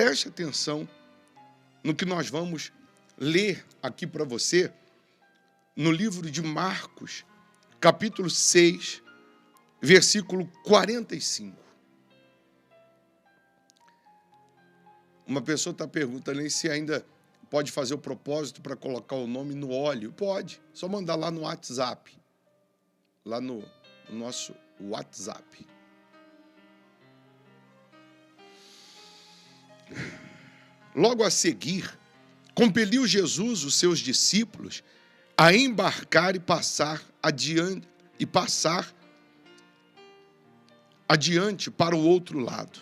Preste atenção no que nós vamos ler aqui para você no livro de Marcos, capítulo 6, versículo 45. Uma pessoa está perguntando aí se ainda pode fazer o propósito para colocar o nome no óleo. Pode, só mandar lá no WhatsApp, lá no nosso WhatsApp. Logo a seguir, compeliu Jesus os seus discípulos a embarcar e passar adiante para o outro lado.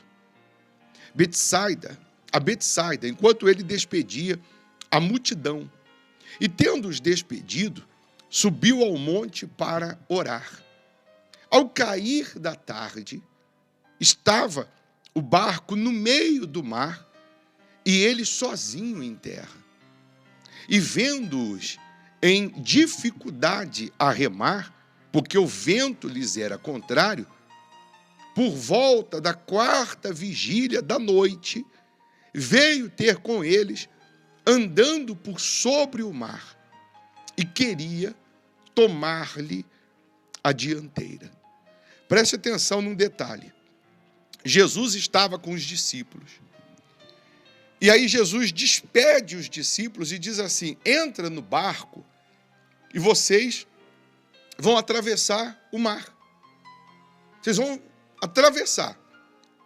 A Betsaida, enquanto ele despedia a multidão. E tendo-os despedido, subiu ao monte para orar. Ao cair da tarde, estava o barco no meio do mar e ele sozinho em terra. E vendo-os em dificuldade a remar, porque o vento lhes era contrário, por volta da 4ª vigília da noite, veio ter com eles, andando por sobre o mar, e queria tomar-lhe a dianteira. Preste atenção num detalhe. Jesus estava com os discípulos. E aí Jesus despede os discípulos e diz assim: entra no barco e vocês vão atravessar o mar. Vocês vão atravessar.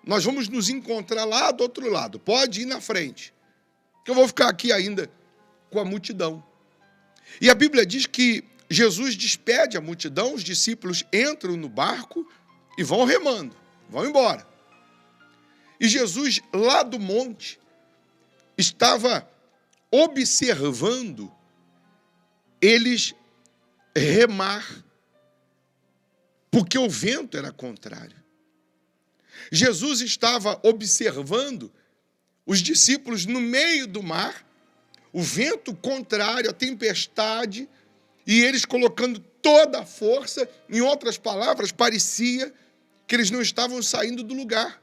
Nós vamos nos encontrar lá do outro lado. Pode ir na frente, que eu vou ficar aqui ainda com a multidão. E a Bíblia diz que Jesus despede a multidão, os discípulos entram no barco e vão remando, vão embora. E Jesus, lá do monte, estava observando eles remar, porque o vento era contrário. Jesus estava observando os discípulos no meio do mar, o vento contrário, a tempestade, e eles colocando toda a força. Em outras palavras, parecia que eles não estavam saindo do lugar.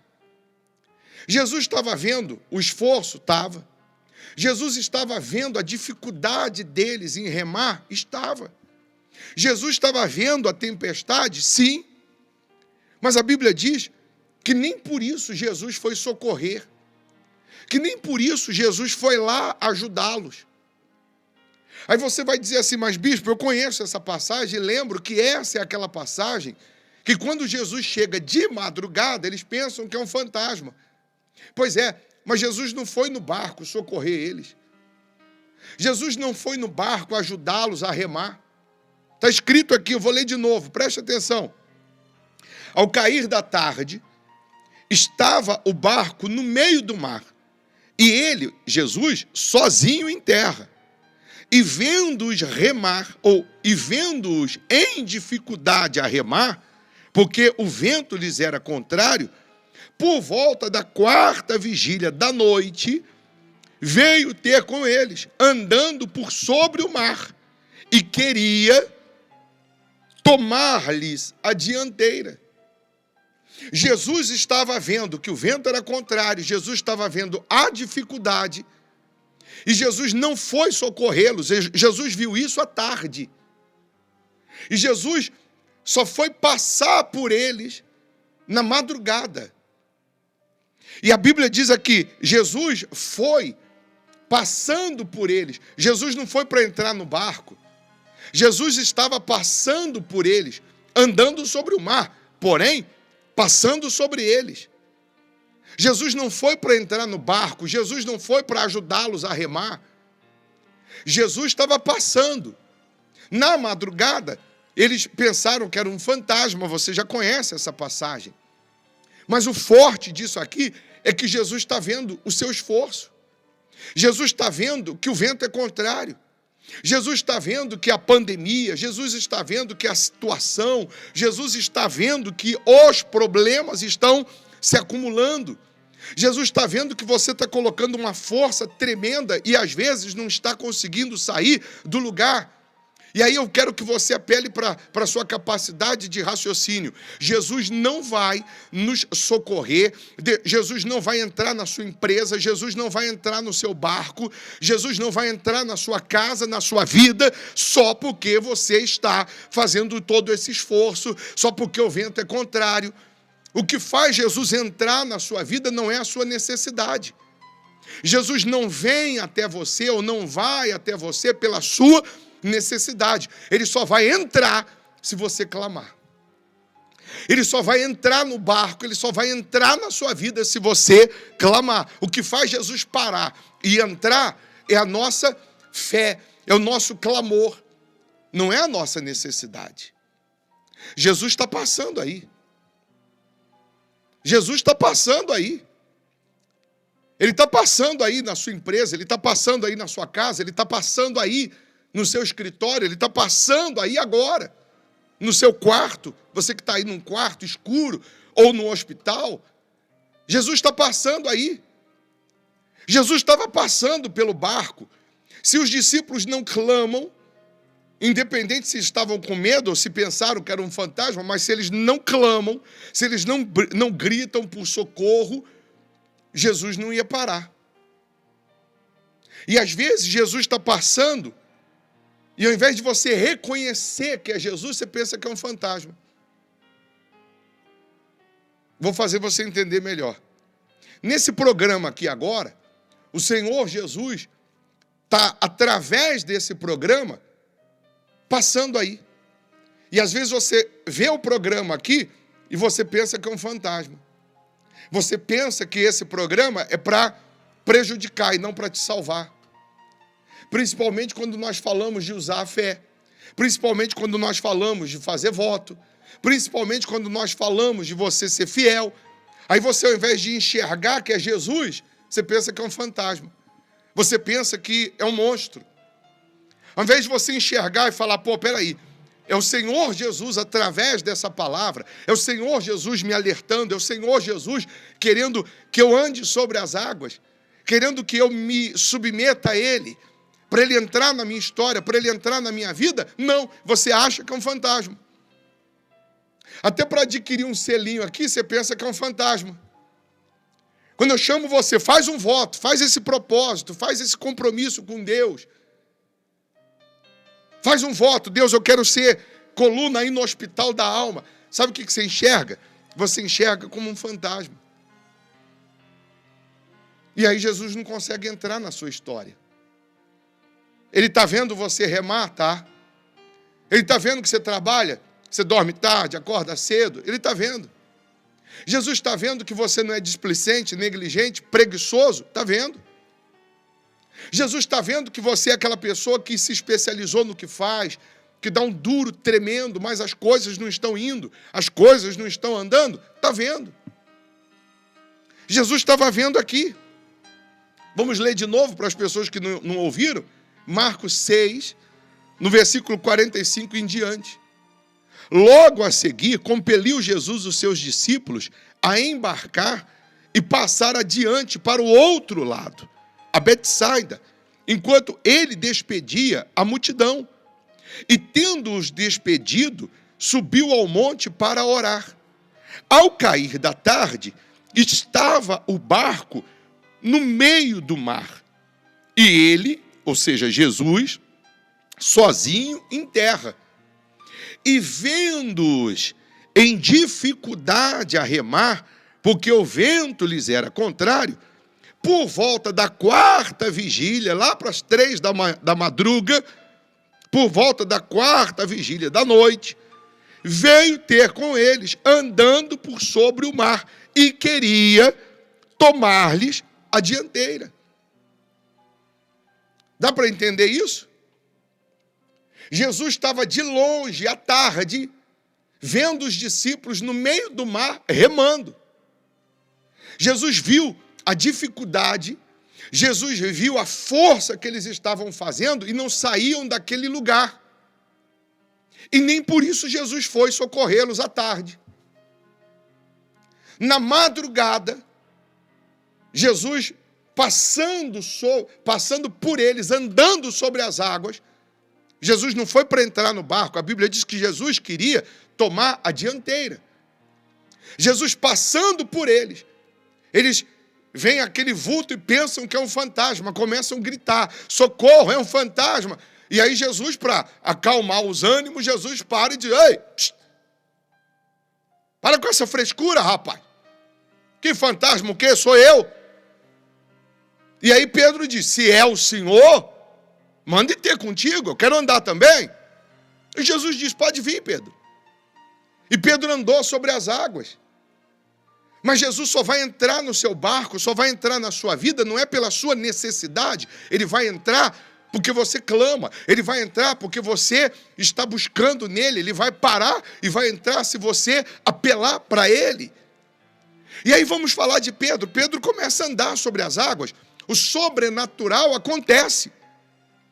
Jesus estava vendo o esforço? Estava. Jesus estava vendo a dificuldade deles em remar? Estava. Jesus estava vendo a tempestade? Sim. Mas a Bíblia diz que nem por isso Jesus foi socorrer, que nem por isso Jesus foi lá ajudá-los. Aí você vai dizer assim: mas bispo, eu conheço essa passagem e lembro que essa é aquela passagem que quando Jesus chega de madrugada, eles pensam que é um fantasma. Pois é, mas Jesus não foi no barco socorrer eles. Jesus não foi no barco ajudá-los a remar. Está escrito aqui, eu vou ler de novo, preste atenção. Ao cair da tarde, estava o barco no meio do mar, e ele, Jesus, sozinho em terra. E vendo-os remar, e vendo-os em dificuldade a remar, porque o vento lhes era contrário, por volta da 4ª vigília da noite, veio ter com eles, andando por sobre o mar, e queria tomar-lhes a dianteira. Jesus estava vendo que o vento era contrário, Jesus estava vendo a dificuldade, e Jesus não foi socorrê-los. Jesus viu isso à tarde. E Jesus só foi passar por eles na madrugada. E a Bíblia diz aqui, Jesus foi passando por eles. Jesus não foi para entrar no barco. Jesus estava passando por eles, andando sobre o mar, porém, passando sobre eles. Jesus não foi para entrar no barco, Jesus não foi para ajudá-los a remar. Jesus estava passando. Na madrugada, eles pensaram que era um fantasma, você já conhece essa passagem. Mas o forte disso aqui é que Jesus está vendo o seu esforço. Jesus está vendo que o vento é contrário. Jesus está vendo que a pandemia, Jesus está vendo que a situação, Jesus está vendo que os problemas estão se acumulando. Jesus está vendo que você está colocando uma força tremenda e às vezes não está conseguindo sair do lugar. E aí eu quero que você apele para a sua capacidade de raciocínio. Jesus não vai nos socorrer, Jesus não vai entrar na sua empresa, Jesus não vai entrar no seu barco, Jesus não vai entrar na sua casa, na sua vida, só porque você está fazendo todo esse esforço, só porque o vento é contrário. O que faz Jesus entrar na sua vida não é a sua necessidade. Jesus não vem até você ou não vai até você pela sua necessidade. Ele só vai entrar se você clamar. Ele só vai entrar no barco, ele só vai entrar na sua vida se você clamar. O que faz Jesus parar e entrar é a nossa fé, é o nosso clamor, não é a nossa necessidade. Jesus está passando aí. Jesus está passando aí. Ele está passando aí na sua empresa, ele está passando aí na sua casa, ele está passando aí no seu escritório, ele está passando aí agora, no seu quarto, você que está aí num quarto escuro, ou no hospital, Jesus está passando aí. Jesus estava passando pelo barco. Se os discípulos não clamam, independente se estavam com medo ou se pensaram que era um fantasma, mas se eles não clamam, se eles não gritam por socorro, Jesus não ia parar. E às vezes Jesus está passando e ao invés de você reconhecer que é Jesus, você pensa que é um fantasma. Vou fazer você entender melhor. Nesse programa aqui agora, o Senhor Jesus está, através desse programa, passando aí. E às vezes você vê o programa aqui e você pensa que é um fantasma. Você pensa que esse programa é para prejudicar e não para te salvar. Principalmente quando nós falamos de usar a fé. Principalmente quando nós falamos de fazer voto. Principalmente quando nós falamos de você ser fiel. Aí você, ao invés de enxergar que é Jesus, você pensa que é um fantasma. Você pensa que é um monstro. Ao invés de você enxergar e falar, peraí, é o Senhor Jesus através dessa palavra, é o Senhor Jesus me alertando, é o Senhor Jesus querendo que eu ande sobre as águas, querendo que eu me submeta a Ele, para Ele entrar na minha história, para Ele entrar na minha vida. Não, você acha que é um fantasma. Até para adquirir um selinho aqui, você pensa que é um fantasma. Quando eu chamo você, faz um voto, faz esse propósito, faz esse compromisso com Deus. Faz um voto, Deus, eu quero ser coluna aí no hospital da alma. Sabe o que você enxerga? Você enxerga como um fantasma. E aí Jesus não consegue entrar na sua história. Ele está vendo você remar, tá? Ele está vendo que você trabalha, você dorme tarde, acorda cedo. Ele está vendo. Jesus está vendo que você não é displicente, negligente, preguiçoso. Está vendo. Jesus está vendo que você é aquela pessoa que se especializou no que faz, que dá um duro tremendo, mas as coisas não estão indo, as coisas não estão andando. Está vendo. Jesus estava vendo aqui. Vamos ler de novo para as pessoas que não ouviram. Marcos 6, no versículo 45 em diante. Logo a seguir, compeliu Jesus os seus discípulos a embarcar e passar adiante para o outro lado, a Betsaida, enquanto ele despedia a multidão. E tendo-os despedido, subiu ao monte para orar. Ao cair da tarde, estava o barco no meio do mar. E ele, ou seja, Jesus, sozinho em terra. E vendo-os em dificuldade a remar, porque o vento lhes era contrário, por volta da 4ª vigília, lá para as 3 da madruga, por volta da 4ª vigília da noite, veio ter com eles, andando por sobre o mar, e queria tomar-lhes a dianteira. Dá para entender isso? Jesus estava de longe, à tarde, vendo os discípulos no meio do mar, remando. Jesus viu a dificuldade, Jesus viu a força que eles estavam fazendo e não saíam daquele lugar. E nem por isso Jesus foi socorrê-los à tarde. Na madrugada, Jesus passando por eles, andando sobre as águas, Jesus não foi para entrar no barco. A Bíblia diz que Jesus queria tomar a dianteira. Jesus passando por eles veem aquele vulto e pensam que é um fantasma, começam a gritar, socorro, é um fantasma. E aí Jesus, para acalmar os ânimos, Jesus para e diz, ei, psst, para com essa frescura, rapaz. Que fantasma, o quê? Sou eu. E aí Pedro diz, se é o Senhor, mande ter contigo, eu quero andar também. E Jesus diz, pode vir, Pedro. E Pedro andou sobre as águas. Mas Jesus só vai entrar no seu barco, só vai entrar na sua vida, não é pela sua necessidade. Ele vai entrar porque você clama. Ele vai entrar porque você está buscando nele. Ele vai parar e vai entrar se você apelar para ele. E aí vamos falar de Pedro. Pedro começa a andar sobre as águas. O sobrenatural acontece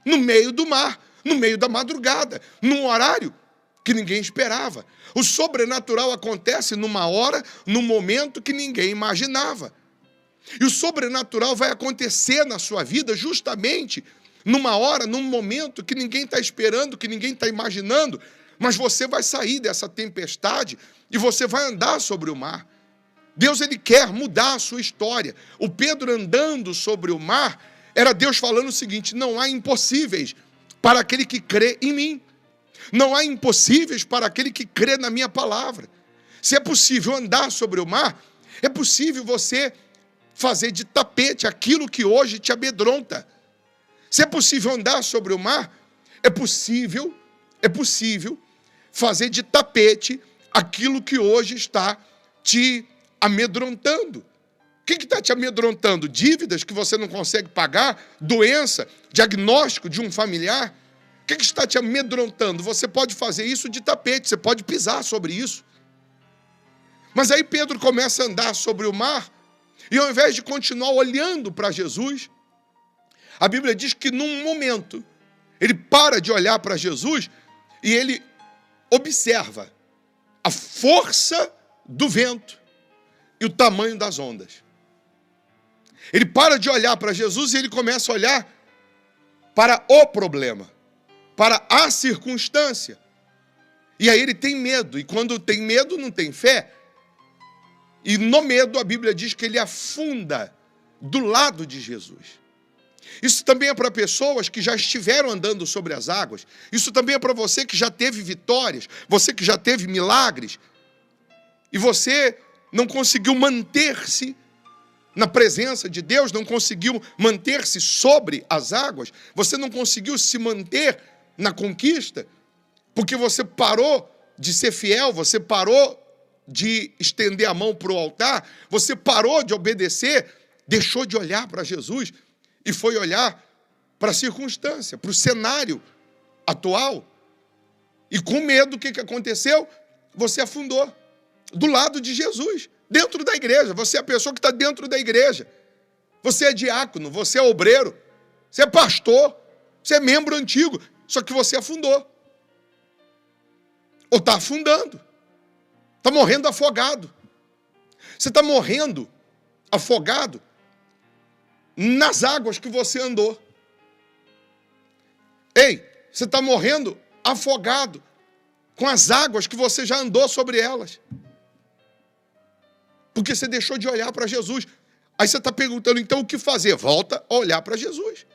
no meio do mar, no meio da madrugada, num horário que ninguém esperava. O sobrenatural acontece numa hora, num momento que ninguém imaginava. E o sobrenatural vai acontecer na sua vida justamente numa hora, num momento que ninguém está esperando, que ninguém está imaginando, mas você vai sair dessa tempestade e você vai andar sobre o mar. Deus, ele quer mudar a sua história. O Pedro andando sobre o mar, era Deus falando o seguinte, não há impossíveis para aquele que crê em mim. Não há impossíveis para aquele que crê na minha palavra. Se é possível andar sobre o mar, é possível você fazer de tapete aquilo que hoje te amedronta. Se é possível andar sobre o mar, é possível fazer de tapete aquilo que hoje está te amedrontando. O que está te amedrontando? Dívidas que você não consegue pagar? Doença? Diagnóstico de um familiar? O que está te amedrontando? Você pode fazer isso de tapete, você pode pisar sobre isso. Mas aí Pedro começa a andar sobre o mar, e ao invés de continuar olhando para Jesus, a Bíblia diz que num momento, ele para de olhar para Jesus e ele observa a força do vento e o tamanho das ondas. Ele para de olhar para Jesus e ele começa a olhar para o problema, para a circunstância. E aí ele tem medo, e quando tem medo não tem fé. E no medo a Bíblia diz que ele afunda do lado de Jesus. Isso também é para pessoas que já estiveram andando sobre as águas. Isso também é para você que já teve vitórias, você que já teve milagres, e você não conseguiu manter-se na presença de Deus, não conseguiu manter-se sobre as águas, você não conseguiu se manter na conquista, porque você parou de ser fiel, você parou de estender a mão para o altar, você parou de obedecer, deixou de olhar para Jesus e foi olhar para a circunstância, para o cenário atual. E com medo, o que aconteceu? Você afundou do lado de Jesus, dentro da igreja. Você é a pessoa que está dentro da igreja. Você é diácono, você é obreiro, você é pastor, você é membro antigo, só que você afundou. Ou está afundando. Está morrendo afogado. Você está morrendo afogado nas águas que você andou. Ei, você está morrendo afogado com as águas que você já andou sobre elas. Porque você deixou de olhar para Jesus. Aí você está perguntando, então, o que fazer? Volta a olhar para Jesus.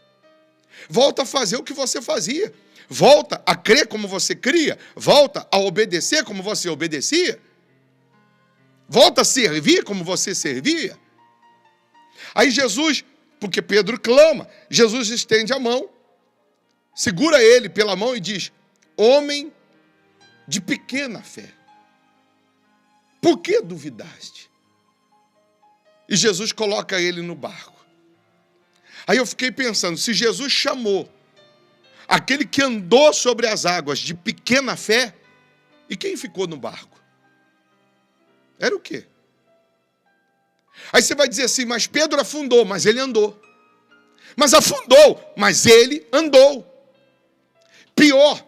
Volta a fazer o que você fazia. Volta a crer como você cria. Volta a obedecer como você obedecia. Volta a servir como você servia. Aí Jesus, porque Pedro clama, Jesus estende a mão, segura ele pela mão e diz, homem de pequena fé, por que duvidaste? E Jesus coloca ele no barco. Aí eu fiquei pensando, se Jesus chamou aquele que andou sobre as águas de pequena fé, e quem ficou no barco? Era o quê? Aí você vai dizer assim, mas Pedro afundou, mas ele andou. Mas afundou, mas ele andou. Pior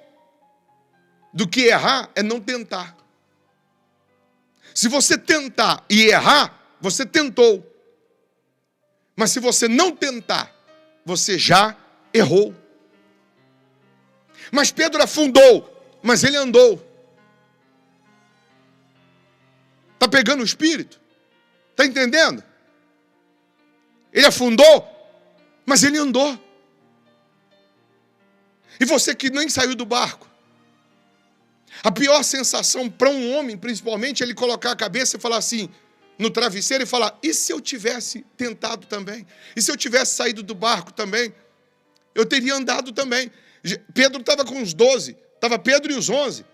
do que errar é não tentar. Se você tentar e errar, você tentou. Mas se você não tentar, você já errou. Mas Pedro afundou, mas ele andou. Está pegando o espírito? Está entendendo? Ele afundou, mas ele andou. E você que nem saiu do barco, a pior sensação para um homem, principalmente, é ele colocar a cabeça e falar assim, no travesseiro, e falar, e se eu tivesse tentado também? E se eu tivesse saído do barco também? Eu teria andado também. Pedro estava com os 12, estava Pedro e os 11.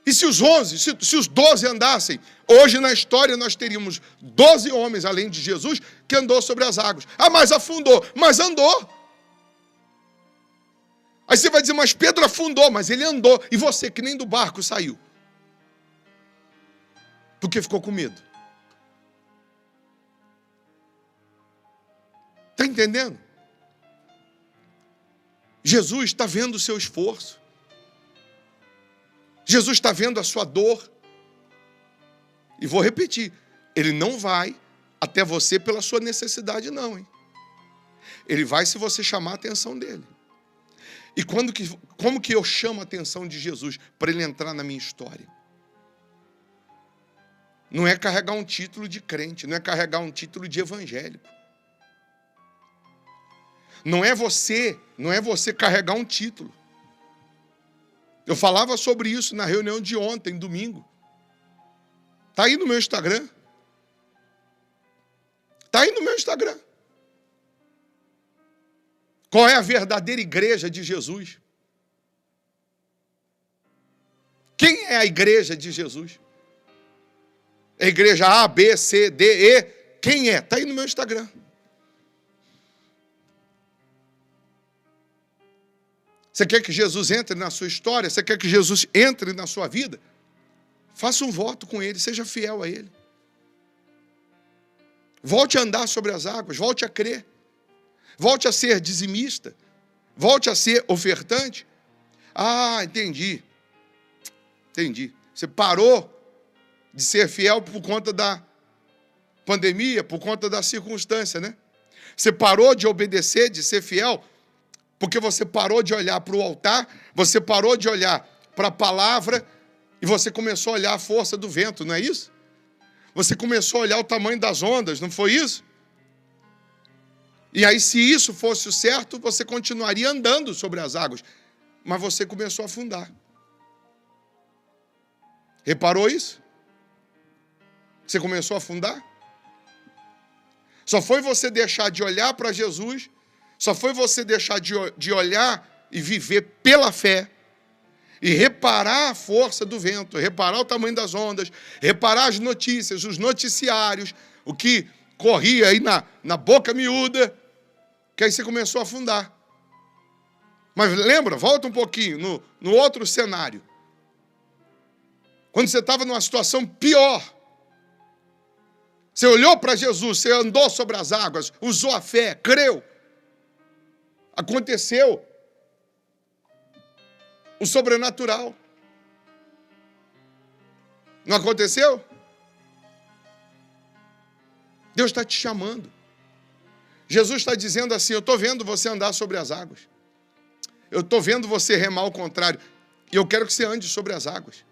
E se os 11, se os 12 andassem, hoje na história nós teríamos 12 homens, além de Jesus, que andou sobre as águas. Ah, mas afundou, mas andou. Aí você vai dizer, mas Pedro afundou, mas ele andou. E você, que nem do barco saiu. Porque ficou com medo. Está entendendo? Jesus está vendo o seu esforço. Jesus está vendo a sua dor. E vou repetir, ele não vai até você pela sua necessidade, não, hein? Ele vai se você chamar a atenção dele. E como que eu chamo a atenção de Jesus para ele entrar na minha história? Não é carregar um título de crente, não é carregar um título de evangélico. Não é você carregar um título. Eu falava sobre isso na reunião de ontem, domingo. Está aí no meu Instagram. Está aí no meu Instagram. Qual é a verdadeira igreja de Jesus? Quem é a igreja de Jesus? É a igreja A, B, C, D, E? Quem é? Está aí no meu Instagram. Você quer que Jesus entre na sua história? Você quer que Jesus entre na sua vida? Faça um voto com ele, seja fiel a ele. Volte a andar sobre as águas, volte a crer. Volte a ser dizimista. Volte a ser ofertante. Ah, entendi. Você parou de ser fiel por conta da pandemia, por conta da circunstância, né? Você parou de obedecer, de ser fiel, porque você parou de olhar para o altar, você parou de olhar para a palavra e você começou a olhar a força do vento, não é isso? Você começou a olhar o tamanho das ondas, não foi isso? E aí, se isso fosse o certo, você continuaria andando sobre as águas, mas você começou a afundar. Reparou isso? Você começou a afundar? Só foi você deixar de olhar para Jesus, só foi você deixar de olhar e viver pela fé, e reparar a força do vento, reparar o tamanho das ondas, reparar as notícias, os noticiários, o que corria aí na boca miúda, que aí você começou a afundar. Mas lembra, volta um pouquinho, no outro cenário. Quando você estava numa situação pior, você olhou para Jesus, você andou sobre as águas, usou a fé, creu. Aconteceu o sobrenatural. Não aconteceu? Deus está te chamando. Jesus está dizendo assim, eu estou vendo você andar sobre as águas. Eu estou vendo você remar ao contrário. E eu quero que você ande sobre as águas.